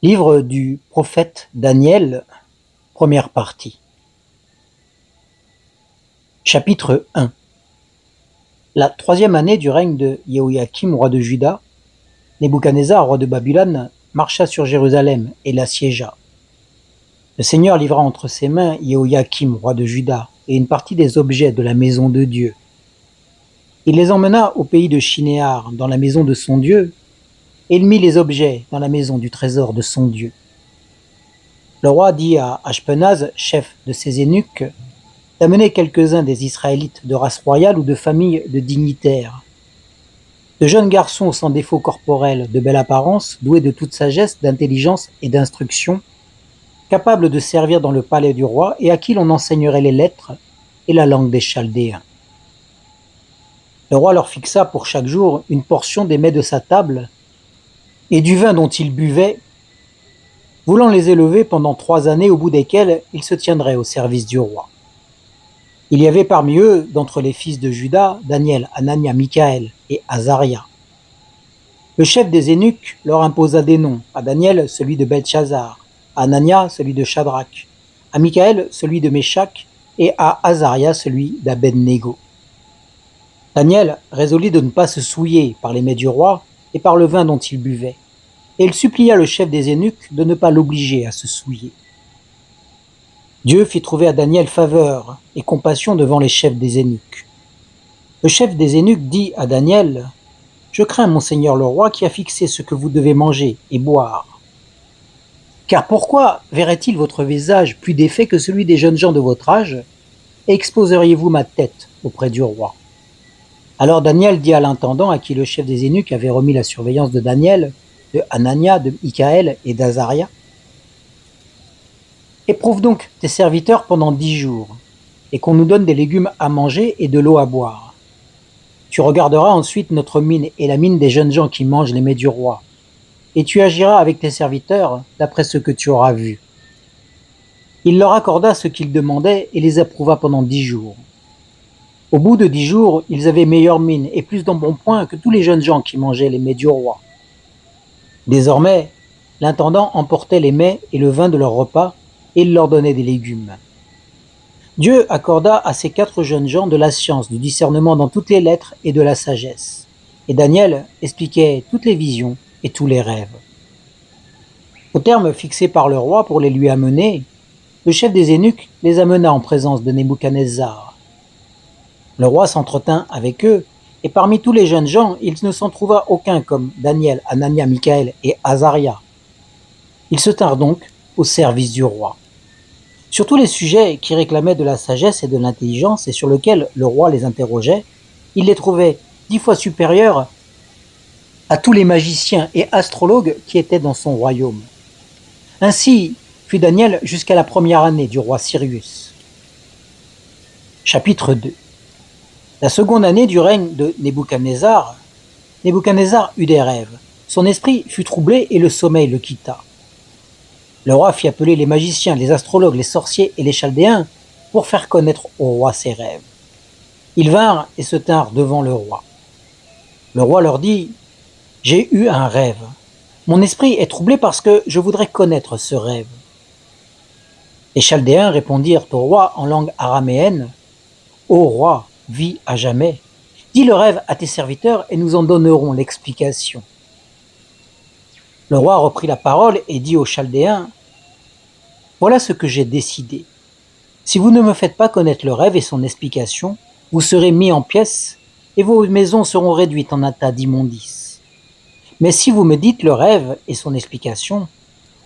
Livre du prophète Daniel, première partie. Chapitre 1. La troisième année du règne de Jéhoïakim, roi de Juda, Nebuchadnezzar, roi de Babylone, marcha sur Jérusalem et l'assiégea. Le Seigneur livra entre ses mains Jéhoïakim, roi de Juda, et une partie des objets de la maison de Dieu. Il les emmena au pays de Shinéar, dans la maison de son Dieu, et il mit les objets dans la maison du trésor de son Dieu. Le roi dit à Ashpenaz, chef de ses eunuques, d'amener quelques-uns des Israélites de race royale ou de famille de dignitaires. De jeunes garçons sans défaut corporel, de belle apparence, doués de toute sagesse, d'intelligence et d'instruction, capables de servir dans le palais du roi et à qui l'on enseignerait les lettres et la langue des Chaldéens. Le roi leur fixa pour chaque jour une portion des mets de sa table et du vin dont ils buvaient, voulant les élever pendant 3 années au bout desquelles ils se tiendraient au service du roi. Il y avait parmi eux, d'entre les fils de Juda, Daniel, Anania, Michaël et Azaria. Le chef des eunuques leur imposa des noms, à Daniel celui de Beltshazar, à Anania celui de Shadrach, à Michaël celui de Méshach et à Azaria celui d'Abed-Négo. Daniel résolut de ne pas se souiller par les mets du roi et par le vin dont il buvait, et il supplia le chef des eunuques de ne pas l'obliger à se souiller. Dieu fit trouver à Daniel faveur et compassion devant les chefs des eunuques. Le chef des eunuques dit à Daniel, « Je crains mon seigneur le roi qui a fixé ce que vous devez manger et boire. Car pourquoi verrait-il votre visage plus défait que celui des jeunes gens de votre âge, et exposeriez-vous ma tête auprès du roi ?» Alors Daniel dit à l'intendant à qui le chef des eunuques avait remis la surveillance de Daniel, de Anania, de Michaël et d'Azaria, « Éprouve donc tes serviteurs pendant 10 jours, et qu'on nous donne des légumes à manger et de l'eau à boire. Tu regarderas ensuite notre mine et la mine des jeunes gens qui mangent les mets du roi, et tu agiras avec tes serviteurs d'après ce que tu auras vu. » Il leur accorda ce qu'ils demandaient et les approuva pendant 10 jours. Au bout de 10 jours, ils avaient meilleure mine et plus d'embonpoint que tous les jeunes gens qui mangeaient les mets du roi. Désormais, l'intendant emportait les mets et le vin de leur repas, et il leur donnait des légumes. Dieu accorda à ces 4 jeunes gens de la science, du discernement dans toutes les lettres et de la sagesse. Et Daniel expliquait toutes les visions et tous les rêves. Au terme fixé par le roi pour les lui amener, le chef des eunuques les amena en présence de Nebuchadnezzar. Le roi s'entretint avec eux, et parmi tous les jeunes gens, il ne s'en trouva aucun comme Daniel, Anania, Michaël et Azaria. Ils se tinrent donc au service du roi. Sur tous les sujets qui réclamaient de la sagesse et de l'intelligence et sur lesquels le roi les interrogeait, il les trouvait 10 fois supérieurs à tous les magiciens et astrologues qui étaient dans son royaume. Ainsi fut Daniel jusqu'à la première année du roi Cyrus. Chapitre 2. La seconde année du règne de Nebuchadnezzar, Nebuchadnezzar eut des rêves. Son esprit fut troublé et le sommeil le quitta. Le roi fit appeler les magiciens, les astrologues, les sorciers et les chaldéens pour faire connaître au roi ses rêves. Ils vinrent et se tinrent devant le roi. Le roi leur dit, « J'ai eu un rêve. Mon esprit est troublé parce que je voudrais connaître ce rêve. » Les chaldéens répondirent au roi en langue araméenne, « Ô roi, vis à jamais. Dis le rêve à tes serviteurs et nous en donnerons l'explication. » Le roi reprit la parole et dit aux Chaldéens, « Voilà ce que j'ai décidé. Si vous ne me faites pas connaître le rêve et son explication, vous serez mis en pièces et vos maisons seront réduites en un tas d'immondices. Mais si vous me dites le rêve et son explication,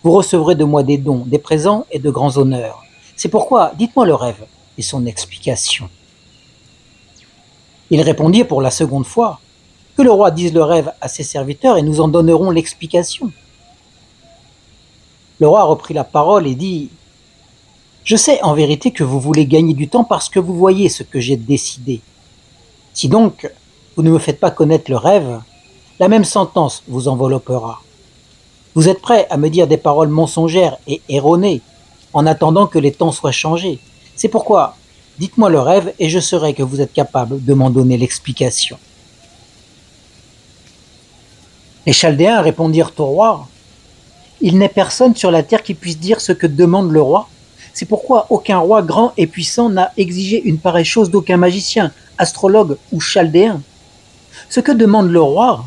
vous recevrez de moi des dons, des présents et de grands honneurs. C'est pourquoi dites-moi le rêve et son explication. » Ils répondirent pour la seconde fois, « Que le roi dise le rêve à ses serviteurs et nous en donnerons l'explication. » Le roi reprit la parole et dit, « Je sais en vérité que vous voulez gagner du temps parce que vous voyez ce que j'ai décidé. Si donc vous ne me faites pas connaître le rêve, la même sentence vous enveloppera. Vous êtes prêts à me dire des paroles mensongères et erronées en attendant que les temps soient changés. C'est pourquoi dites-moi le rêve et je saurai que vous êtes capable de m'en donner l'explication. » Les Chaldéens répondirent au roi, Il n'est personne sur la terre qui puisse dire ce que demande le roi. C'est pourquoi aucun roi grand et puissant n'a exigé une pareille chose d'aucun magicien, astrologue ou chaldéen. Ce que demande le roi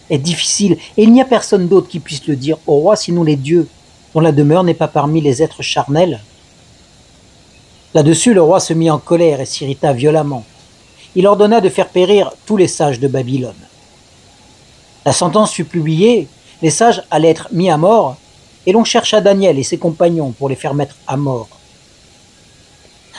est difficile, et il n'y a personne d'autre qui puisse le dire au roi sinon les dieux, dont la demeure n'est pas parmi les êtres charnels. Là-dessus, le roi se mit en colère et s'irrita violemment. Il ordonna de faire périr tous les sages de Babylone. La sentence fut publiée, les sages allaient être mis à mort, et l'on chercha Daniel et ses compagnons pour les faire mettre à mort.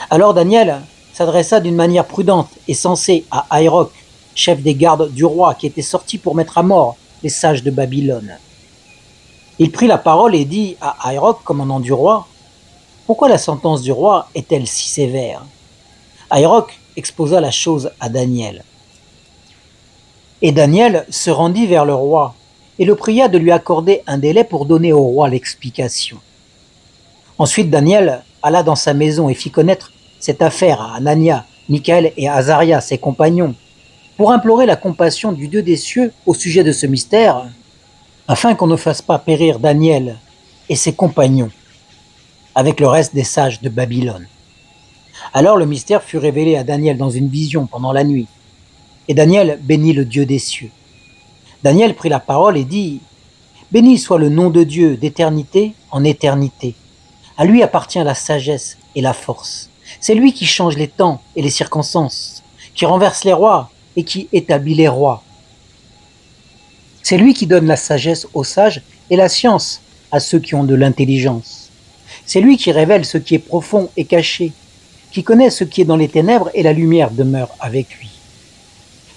Alors Daniel s'adressa d'une manière prudente et sensée à Aïroc, chef des gardes du roi, qui était sorti pour mettre à mort les sages de Babylone. Il prit la parole et dit à Aïroc, commandant du roi, « Pourquoi la sentence du roi est-elle si sévère ?» Aïroc exposa la chose à Daniel. Et Daniel se rendit vers le roi et le pria de lui accorder un délai pour donner au roi l'explication. Ensuite Daniel alla dans sa maison et fit connaître cette affaire à Anania, Michaël et Azaria, ses compagnons, pour implorer la compassion du Dieu des cieux au sujet de ce mystère, afin qu'on ne fasse pas périr Daniel et ses compagnons avec le reste des sages de Babylone. Alors le mystère fut révélé à Daniel dans une vision pendant la nuit, et Daniel bénit le Dieu des cieux. Daniel prit la parole et dit, « Béni soit le nom de Dieu d'éternité en éternité. À lui appartient la sagesse et la force. C'est lui qui change les temps et les circonstances, qui renverse les rois et qui établit les rois. C'est lui qui donne la sagesse aux sages et la science à ceux qui ont de l'intelligence. C'est lui qui révèle ce qui est profond et caché, qui connaît ce qui est dans les ténèbres et la lumière demeure avec lui.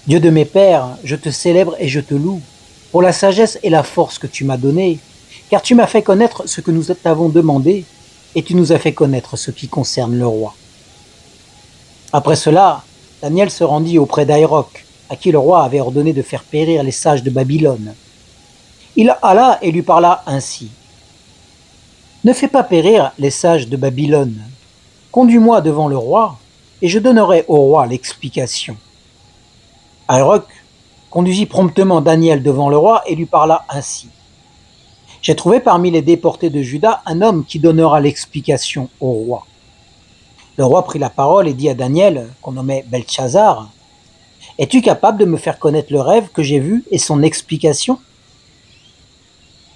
Dieu de mes pères, je te célèbre et je te loue pour la sagesse et la force que tu m'as donnée, car tu m'as fait connaître ce que nous t'avons demandé et tu nous as fait connaître ce qui concerne le roi. » Après cela, Daniel se rendit auprès d'Aïroc, à qui le roi avait ordonné de faire périr les sages de Babylone. Il alla et lui parla ainsi. « Ne fais pas périr les sages de Babylone. Conduis-moi devant le roi, et je donnerai au roi l'explication. » Aïroc conduisit promptement Daniel devant le roi et lui parla ainsi. « J'ai trouvé parmi les déportés de Juda un homme qui donnera l'explication au roi. » Le roi prit la parole et dit à Daniel, qu'on nommait Beltchazar, « Es-tu capable de me faire connaître le rêve que j'ai vu et son explication ?»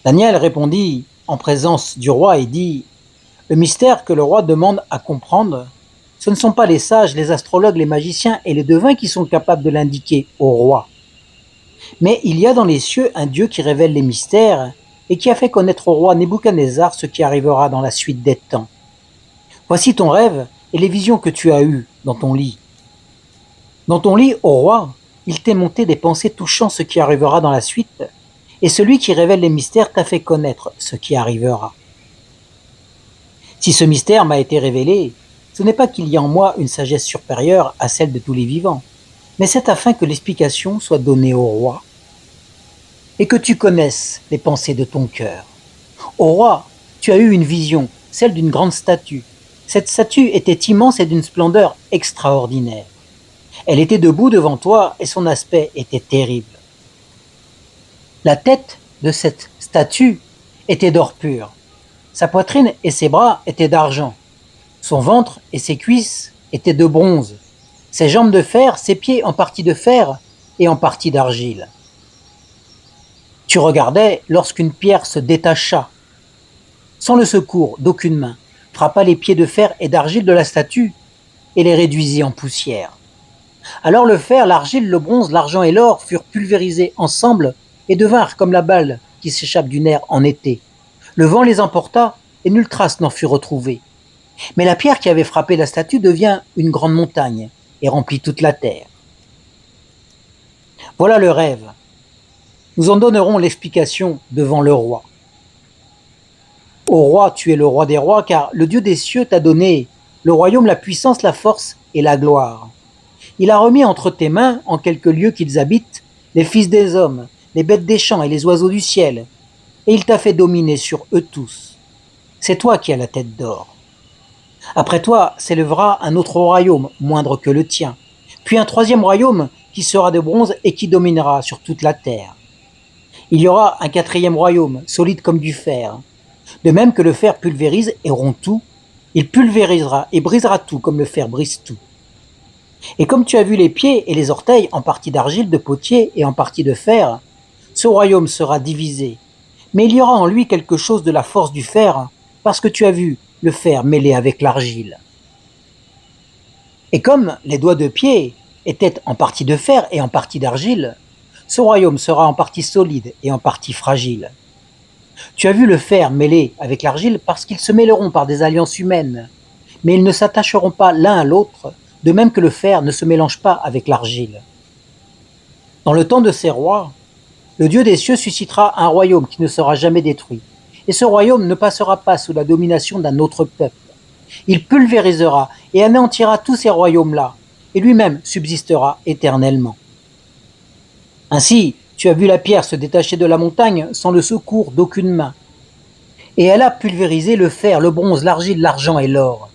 Daniel répondit en présence du roi et dit, « Le mystère que le roi demande à comprendre, ce ne sont pas les sages, les astrologues, les magiciens et les devins qui sont capables de l'indiquer au roi. Mais il y a dans les cieux un Dieu qui révèle les mystères et qui a fait connaître au roi Nebuchadnezzar ce qui arrivera dans la suite des temps. Voici ton rêve et les visions que tu as eues dans ton lit. Dans ton lit, ô roi, il t'est monté des pensées touchant ce qui arrivera dans la suite, et celui qui révèle les mystères t'a fait connaître ce qui arrivera. Si ce mystère m'a été révélé, ce n'est pas qu'il y a en moi une sagesse supérieure à celle de tous les vivants, mais c'est afin que l'explication soit donnée au roi, et que tu connaisses les pensées de ton cœur. Ô roi, tu as eu une vision, celle d'une grande statue. Cette statue était immense et d'une splendeur extraordinaire. Elle était debout devant toi et son aspect était terrible. La tête de cette statue était d'or pur. Sa poitrine et ses bras étaient d'argent. Son ventre et ses cuisses étaient de bronze. Ses jambes de fer, ses pieds en partie de fer et en partie d'argile. Tu regardais lorsqu'une pierre se détacha, sans le secours d'aucune main, frappa les pieds de fer et d'argile de la statue et les réduisit en poussière. Alors le fer, l'argile, le bronze, l'argent et l'or furent pulvérisés ensemble et devinrent comme la balle qui s'échappe du nerf en été. Le vent les emporta et nulle trace n'en fut retrouvée. Mais la pierre qui avait frappé la statue devient une grande montagne et remplit toute la terre. Voilà le rêve. Nous en donnerons l'explication devant le roi. Ô roi, tu es le roi des rois, car le Dieu des cieux t'a donné le royaume, la puissance, la force et la gloire. Il a remis entre tes mains, en quelques lieux qu'ils habitent, les fils des hommes, les bêtes des champs et les oiseaux du ciel, et il t'a fait dominer sur eux tous. C'est toi qui as la tête d'or. Après toi s'élèvera un autre royaume, moindre que le tien, puis un troisième royaume qui sera de bronze et qui dominera sur toute la terre. Il y aura un quatrième royaume, solide comme du fer. De même que le fer pulvérise et rompt tout, il pulvérisera et brisera tout comme le fer brise tout. Et comme tu as vu les pieds et les orteils en partie d'argile, de potier et en partie de fer, ce royaume sera divisé. Mais il y aura en lui quelque chose de la force du fer, parce que tu as vu le fer mêlé avec l'argile. Et comme les doigts de pied étaient en partie de fer et en partie d'argile, ce royaume sera en partie solide et en partie fragile. Tu as vu le fer mêlé avec l'argile parce qu'ils se mêleront par des alliances humaines, mais ils ne s'attacheront pas l'un à l'autre, de même que le fer ne se mélange pas avec l'argile. Dans le temps de ces rois, le Dieu des cieux suscitera un royaume qui ne sera jamais détruit, et ce royaume ne passera pas sous la domination d'un autre peuple. Il pulvérisera et anéantira tous ces royaumes-là, et lui-même subsistera éternellement. Ainsi, tu as vu la pierre se détacher de la montagne sans le secours d'aucune main. Et elle a pulvérisé le fer, le bronze, l'argile, l'argent et l'or.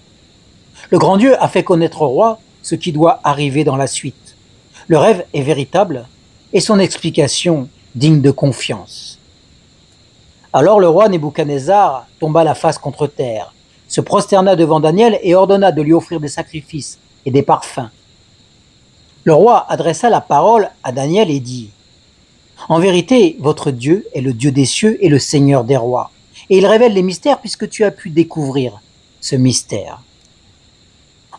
Le grand Dieu a fait connaître au roi ce qui doit arriver dans la suite. Le rêve est véritable et son explication digne de confiance. Alors le roi Nebuchadnezzar tomba la face contre terre, se prosterna devant Daniel et ordonna de lui offrir des sacrifices et des parfums. Le roi adressa la parole à Daniel et dit : « En vérité, votre Dieu est le Dieu des cieux et le Seigneur des rois, et il révèle les mystères puisque tu as pu découvrir ce mystère. »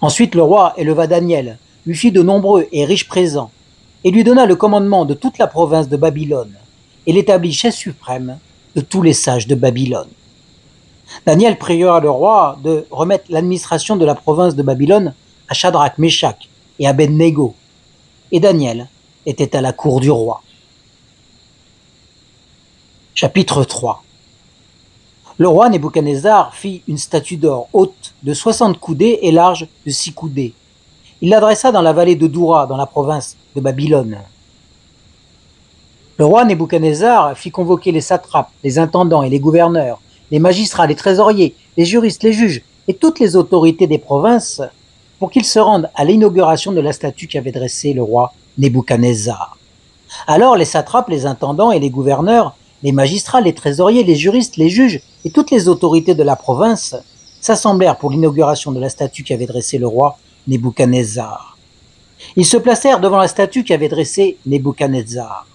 Ensuite le roi éleva Daniel, lui fit de nombreux et riches présents, et lui donna le commandement de toute la province de Babylone, et l'établit chef suprême de tous les sages de Babylone. Daniel pria le roi de remettre l'administration de la province de Babylone à Shadrach, Meshach et Abednego, et Daniel était à la cour du roi. Chapitre 3. Le roi Nebuchadnezzar fit une statue d'or haute de 60 coudées et large de 6 coudées. Il l'adressa dans la vallée de Doura, dans la province de Babylone. Le roi Nebuchadnezzar fit convoquer les satrapes, les intendants et les gouverneurs, les magistrats, les trésoriers, les juristes, les juges et toutes les autorités des provinces pour qu'ils se rendent à l'inauguration de la statue qu'avait dressée le roi Nebuchadnezzar. Alors les satrapes, les intendants et les gouverneurs, les magistrats, les trésoriers, les juristes, les juges et toutes les autorités de la province s'assemblèrent pour l'inauguration de la statue qu'avait dressée le roi Nebuchadnezzar. Ils se placèrent devant la statue qu'avait dressée Nebuchadnezzar.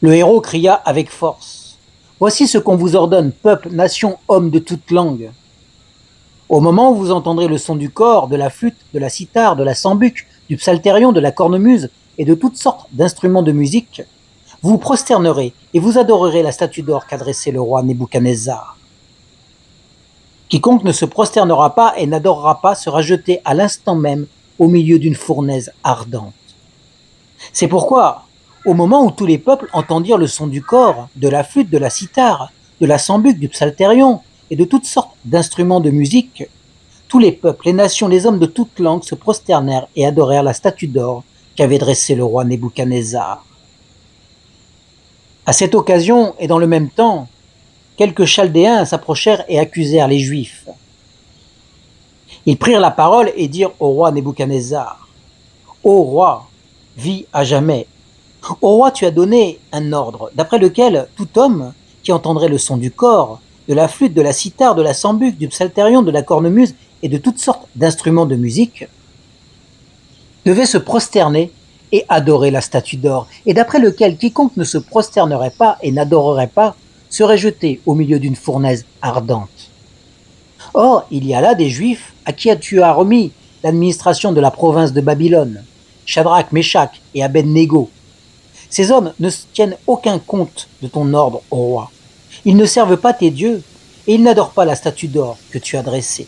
Le héros cria avec force : « Voici ce qu'on vous ordonne, peuple, nation, hommes de toute langue. Au moment où vous entendrez le son du cor, de la flûte, de la cithare, de la sambuc, du psalterion, de la cornemuse et de toutes sortes d'instruments de musique, vous vous prosternerez et vous adorerez la statue d'or qu'a dressée le roi Nebuchadnezzar. Quiconque ne se prosternera pas et n'adorera pas sera jeté à l'instant même au milieu d'une fournaise ardente. C'est pourquoi, au moment où tous les peuples entendirent le son du cor, de la flûte, de la cithare, de la sambuc, du psalterion et de toutes sortes d'instruments de musique, tous les peuples, les nations, les hommes de toutes langues se prosternèrent et adorèrent la statue d'or qu'avait dressée le roi Nebuchadnezzar. À cette occasion, et dans le même temps, quelques Chaldéens s'approchèrent et accusèrent les Juifs. Ils prirent la parole et dirent au roi Nebuchadnezzar : « Ô roi, vis à jamais. Ô roi, tu as donné un ordre, d'après lequel tout homme qui entendrait le son du cor, de la flûte, de la cithare, de la sambuc, du psalterion, de la cornemuse et de toutes sortes d'instruments de musique, devait se prosterner et adorer la statue d'or, et d'après lequel quiconque ne se prosternerait pas et n'adorerait pas serait jeté au milieu d'une fournaise ardente. Or, il y a là des Juifs à qui tu as remis l'administration de la province de Babylone, Shadrach, Meshach et Abednego. Ces hommes ne tiennent aucun compte de ton ordre, ô roi. Ils ne servent pas tes dieux et ils n'adorent pas la statue d'or que tu as dressée. »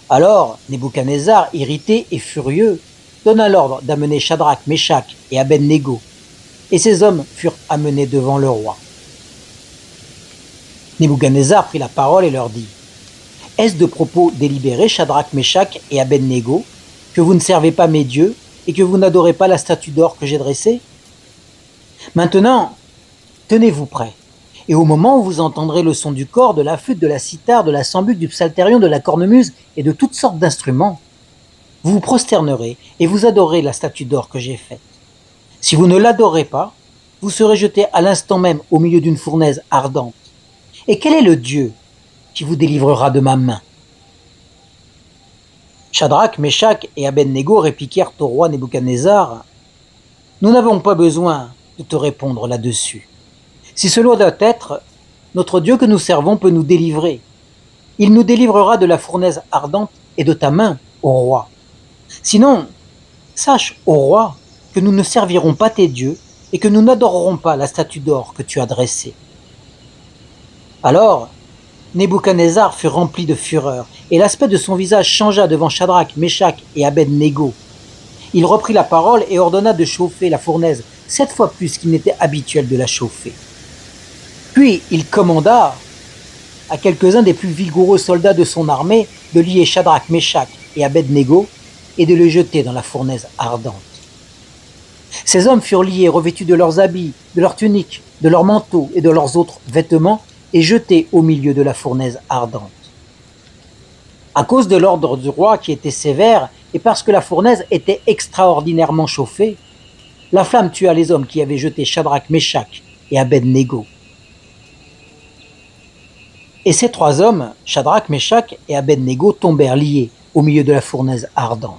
Alors, Nebuchadnezzar, irrité et furieux, donna l'ordre d'amener Shadrach, Meshach et Abednego, et ces hommes furent amenés devant le roi. Nebuchadnezzar prit la parole et leur dit : « Est-ce de propos délibérés, Shadrach, Meshach et Abednego, que vous ne servez pas mes dieux et que vous n'adorez pas la statue d'or que j'ai dressée ? Maintenant, tenez-vous prêts, et au moment où vous entendrez le son du cor, de la flûte, de la cithare, de la sambuc, du psalterion, de la cornemuse et de toutes sortes d'instruments, vous vous prosternerez et vous adorez la statue d'or que j'ai faite. Si vous ne l'adorez pas, vous serez jetés à l'instant même au milieu d'une fournaise ardente. Et quel est le Dieu qui vous délivrera de ma main? Shadrach, Meshach et Abed-Négo répliquèrent au roi Nebuchadnezzar: Nous n'avons pas besoin de te répondre là-dessus. Si cela doit être, notre Dieu que nous servons peut nous délivrer. Il nous délivrera de la fournaise ardente et de ta main, ô roi. Sinon, sache, ô roi, que nous ne servirons pas tes dieux et que nous n'adorerons pas la statue d'or que tu as dressée. Alors, Nebuchadnezzar fut rempli de fureur, et l'aspect de son visage changea devant Shadrach, Meshach et Abed-Négo. Il reprit la parole et ordonna de chauffer la fournaise 7 fois plus qu'il n'était habituel de la chauffer. Puis il commanda à quelques-uns des plus vigoureux soldats de son armée de lier Shadrach, Meshach et Abed-Négo et de les jeter dans la fournaise ardente. Ces hommes furent liés, revêtus de leurs habits, de leurs tuniques, de leurs manteaux et de leurs autres vêtements et jetés au milieu de la fournaise ardente. À cause de l'ordre du roi qui était sévère et parce que la fournaise était extraordinairement chauffée, la flamme tua les hommes qui avaient jeté Shadrach, Meshach et Abed-Négo. Et ces 3 hommes, Shadrach, Meshach et Abed-Négo, tombèrent liés au milieu de la fournaise ardente.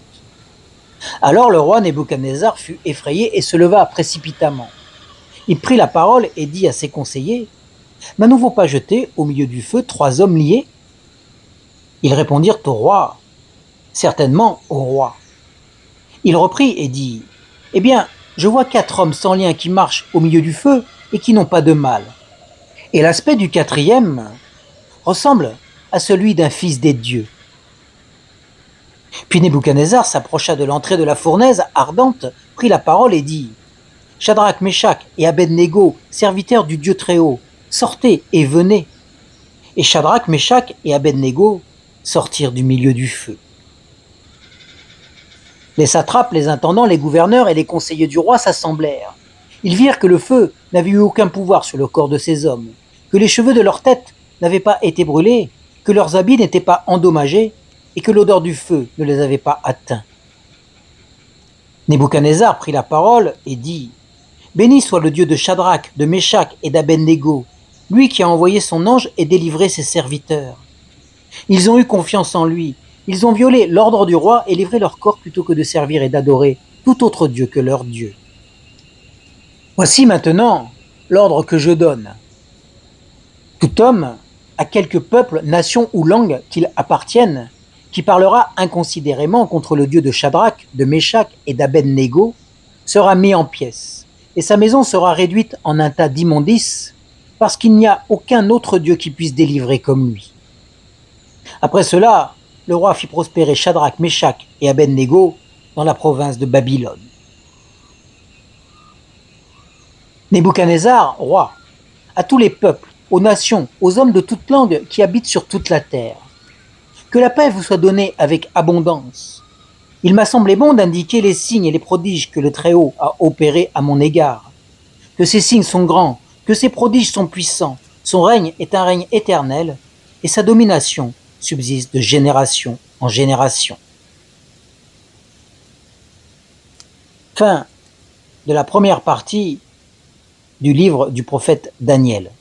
Alors le roi Nebuchadnezzar fut effrayé et se leva précipitamment. Il prit la parole et dit à ses conseillers: N'avons-nous pas jeté au milieu du feu 3 hommes liés? Ils répondirent au roi: Certainement, au roi. Il reprit et dit: Eh bien, je vois 4 hommes sans lien qui marchent au milieu du feu et qui n'ont pas de mal. Et l'aspect du 4e ressemble à celui d'un fils des dieux. Puis Nebuchadnezzar s'approcha de l'entrée de la fournaise ardente, prit la parole et dit: Shadrach, Meshach et Abed-Négo, serviteurs du Dieu Très-Haut, sortez et venez. Et Shadrach, Meshach et Abed-Négo sortirent du milieu du feu. Les satrapes, les intendants, les gouverneurs et les conseillers du roi s'assemblèrent. Ils virent que le feu n'avait eu aucun pouvoir sur le corps de ces hommes, que les cheveux de leur tête n'avaient pas été brûlés, que leurs habits n'étaient pas endommagés et que l'odeur du feu ne les avait pas atteints. Nebuchadnezzar prit la parole et dit: Béni soit le Dieu de Shadrach, de Meshach et d'Abed-Négo, lui qui a envoyé son ange et délivré ses serviteurs. Ils ont eu confiance en lui, ils ont violé l'ordre du roi et livré leur corps plutôt que de servir et d'adorer tout autre Dieu que leur Dieu. Voici maintenant l'ordre que je donne. Tout homme, à quelque peuple, nation ou langue qu'il appartienne, qui parlera inconsidérément contre le Dieu de Shadrach, de Meshach et d'Abed-Négo, sera mis en pièces, et sa maison sera réduite en un tas d'immondices, parce qu'il n'y a aucun autre Dieu qui puisse délivrer comme lui. Après cela, le roi fit prospérer Shadrach, Meshach et Abed-Négo dans la province de Babylone. Nebuchadnezzar, roi, à tous les peuples, aux nations, aux hommes de toute langue qui habitent sur toute la terre, que la paix vous soit donnée avec abondance. Il m'a semblé bon d'indiquer les signes et les prodiges que le Très-Haut a opérés à mon égard, que ces signes sont grands, que ces prodiges sont puissants, son règne est un règne éternel, et sa domination subsiste de génération en génération. Fin de la première partie du livre du prophète Daniel.